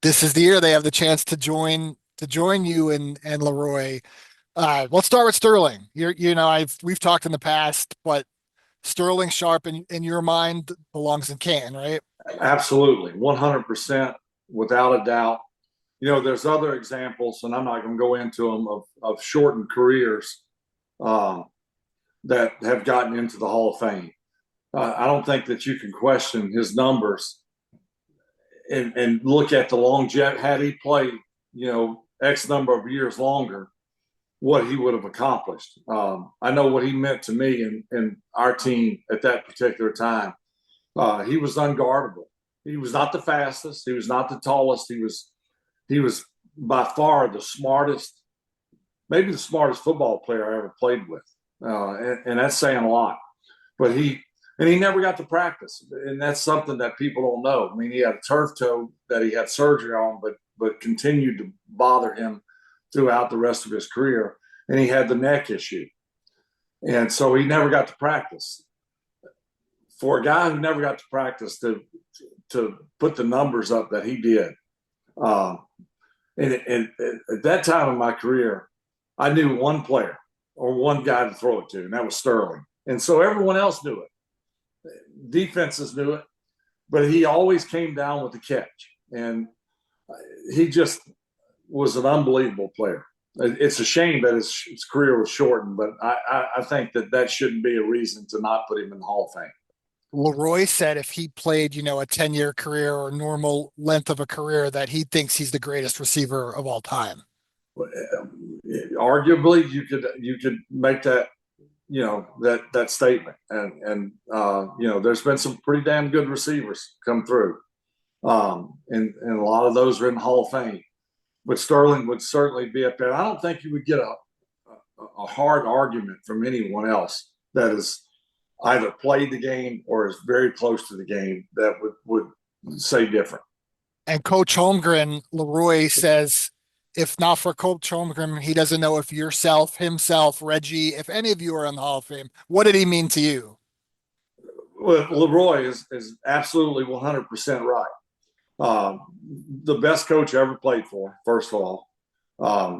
this is the year they have the chance to join you and LeRoy. Let's start with Sterling. We've talked in the past, but Sterling Sharpe in your mind belongs in Canton, right? Absolutely, 100%, without a doubt. There's other examples, and I'm not going to go into them of shortened careers uh, that have gotten into the Hall of Fame. I don't think that you can question his numbers and look at the longevity. Had he played, X number of years longer, what he would have accomplished. I know what he meant to me and our team at that particular time. He was unguardable. He was not the fastest. He was not the tallest. He was by far the smartest, maybe the smartest football player I ever played with, and that's saying a lot. But he never got to practice, and that's something that people don't know. I mean, he had a turf toe that he had surgery on, but continued to bother him throughout the rest of his career, and he had the neck issue, and so he never got to practice. For a guy who never got to practice to put the numbers up that he did, um, and at that time in my career, I knew one player or one guy to throw it to, and that was Sterling. And so everyone else knew it. Defenses knew it, but he always came down with the catch. And he just was an unbelievable player. It's a shame that his career was shortened, but I think that shouldn't be a reason to not put him in the Hall of Fame. LeRoy said if he played, a 10-year career or normal length of a career, that he thinks he's the greatest receiver of all time. Arguably, you could make that statement, and there's been some pretty damn good receivers come through, and a lot of those are in the Hall of Fame. But Sterling would certainly be up there. I don't think you would get a hard argument from anyone else that has either played the game or is very close to the game that would say different. And Coach Holmgren, LeRoy says, if not for Coach Holmgren, he doesn't know if yourself, himself, Reggie, if any of you are in the Hall of Fame. What did he mean to you? Well, LeRoy is absolutely 100% right. Um, the best coach I ever played for, first of all.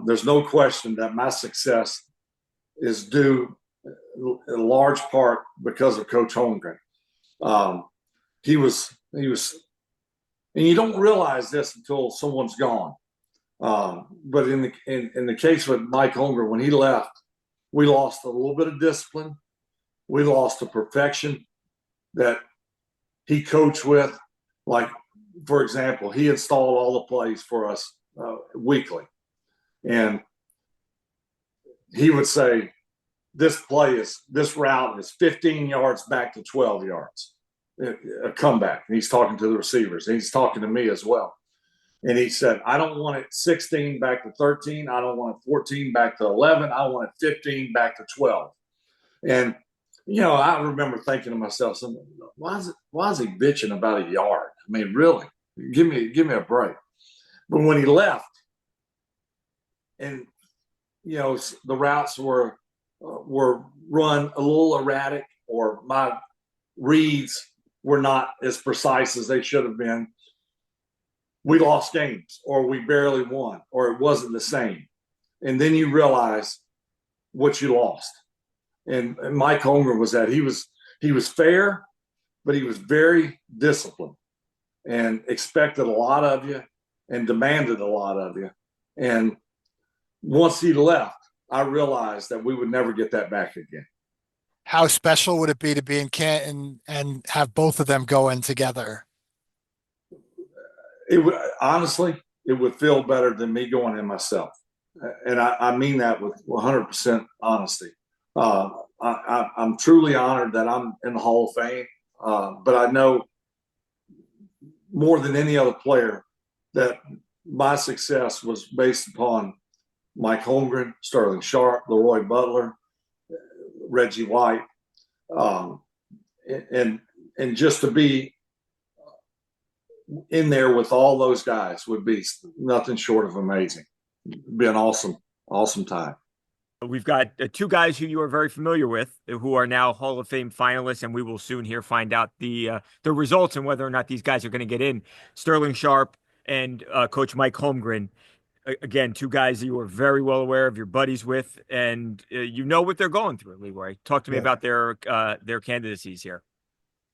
There's no question that my success is due in large part because of Coach Holmgren. Um, he was, and you don't realize this until someone's gone. But in the case with Mike Holmgren, when he left, we lost a little bit of discipline. We lost the perfection that he coached with. Like, for example, he installed all the plays for us weekly, and he would say, this route is 15 yards back to 12 yards, a comeback. And he's talking to the receivers. And he's talking to me as well. And he said, I don't want it 16 back to 13. I don't want it 14 back to 11. I want it 15 back to 12. And, I remember thinking to myself, why is he bitching about a yard? I mean, really, give me a break. But when he left and, the routes were run a little erratic, or my reads were not as precise as they should have been, we lost games, or we barely won, or it wasn't the same. And then you realize what you lost. And Mike Holmgren was that. He was fair, but he was very disciplined and expected a lot of you and demanded a lot of you. And once he left, I realized that we would never get that back again. How special would it be to be in Canton and have both of them going together? It would honestly, it would feel better than me going in myself, and I mean that with 100% honesty. I'm truly honored that I'm in the Hall of Fame, but I know more than any other player that my success was based upon Mike Holmgren, Sterling Sharpe, LeRoy Butler, Reggie White, um, and just to be in there with all those guys would be nothing short of amazing. It'd be an awesome time. We've got two guys who you are very familiar with, who are now Hall of Fame finalists, and we will soon here find out the results and whether or not these guys are going to get in. Sterling Sharpe and Coach Mike Holmgren. Again, two guys that you were very well aware of, your buddies with, and you know what they're going through. LeRoy, talk to me about their candidacies here.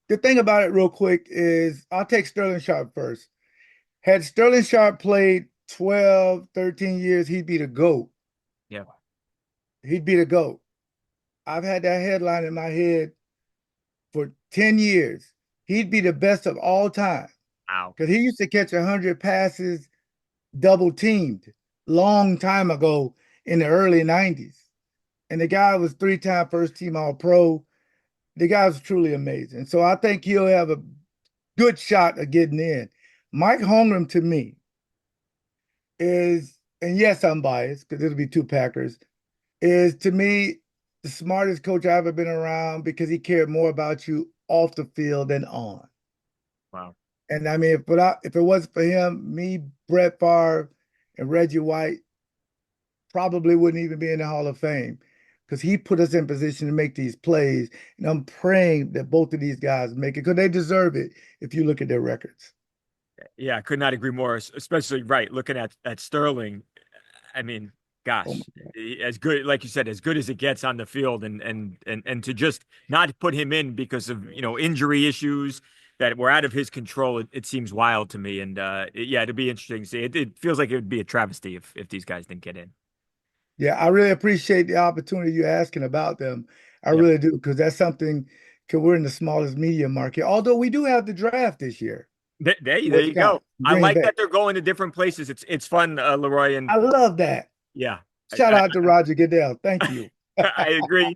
The thing about it, real quick, is I'll take Sterling Sharpe first. Had Sterling Sharpe played 12, 13 years, he'd be the GOAT. Yeah. He'd be the GOAT. I've had that headline in my head for 10 years. He'd be the best of all time. Wow. Because he used to catch 100 passes double teamed long time ago in the early 90s. And the guy was 3-time first team All-Pro. The guy was truly amazing. So I think he'll have a good shot of getting in. Mike Holmgren, to me, is, and yes, I'm biased because it'll be two Packers, is to me the smartest coach I've ever been around because he cared more about you off the field than on. Wow. And I mean, if it wasn't for him, me, Brett Favre, and Reggie White probably wouldn't even be in the Hall of Fame because he put us in position to make these plays. And I'm praying that both of these guys make it because they deserve it if you look at their records. Yeah, I could not agree more, especially looking at Sterling. I mean, gosh, as good, like you said, as good as it gets on the field, and to just not put him in because of injury issues that were out of his control, it seems wild to me. And it'd be interesting to see. It feels like it would be a travesty if these guys didn't get in. Yeah, I really appreciate the opportunity you're asking about them. I really do, because that's something, because we're in the smallest media market, although we do have the draft this year. There you go. I like that they're going to different places. It's fun, LeRoy. And I love that. yeah. Shout out to Roger Goodell. Thank you. I agree.